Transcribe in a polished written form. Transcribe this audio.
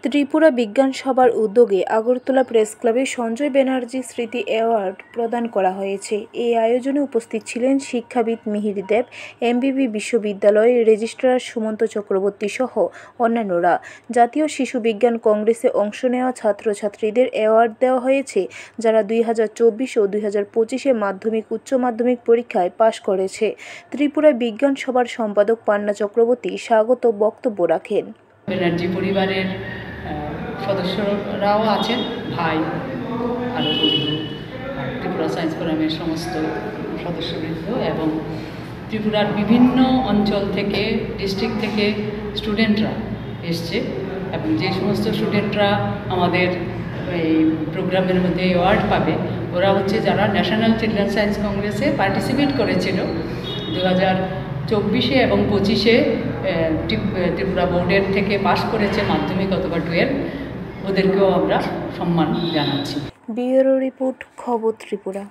ত্রিপুরা বিজ্ঞান সভার উদ্যোগে আগরতলা প্রেস ক্লাবে সঞ্জয় ব্যানার্জি স্মৃতি অ্যাওয়ার্ড প্রদান করা হয়েছে। এই আয়োজনে উপস্থিত ছিলেন শিক্ষাবিদ মিহির দেব, এমবিবি বিশ্ববিদ্যালয়ের রেজিস্ট্রার সুমন্ত চক্রবর্তী সহ অন্যান্যরা। জাতীয় শিশু বিজ্ঞান কংগ্রেসে অংশ নেওয়া ছাত্রছাত্রীদের অ্যাওয়ার্ড দেওয়া হয়েছে, যারা 2024 ও 2025 মাধ্যমিক উচ্চ মাধ্যমিক পরীক্ষায় পাশ করেছে। ত্রিপুরা বিজ্ঞান সভার সম্পাদক পান্না চক্রবর্তী স্বাগত বক্তব্য রাখেন। ব্যানার্জি পরিবারের সদস্যরাও আছেন, ভাই আরও বন্ধু, ত্রিপুরা সায়েন্স ফোরামের সমস্ত সদস্যবৃন্দ এবং ত্রিপুরার বিভিন্ন অঞ্চল থেকে, ডিস্ট্রিক্ট থেকে স্টুডেন্টরা এসছে এবং যে সমস্ত স্টুডেন্টরা আমাদের এই প্রোগ্রামের মধ্যে অ্যাওয়ার্ড পাবে, ওরা হচ্ছে যারা ন্যাশনাল চিলড্রেন সায়েন্স কংগ্রেসে পার্টিসিপেট করেছিল 2024 এবং 25 ত্রিপুরা বোর্ডের থেকে পাশ করেছে মাধ্যমিক অথবা 12, ওদেরকেও আমরা সম্মান জানাচ্ছি। ব্যুরো রিপোর্ট, খবর ত্রিপুরা।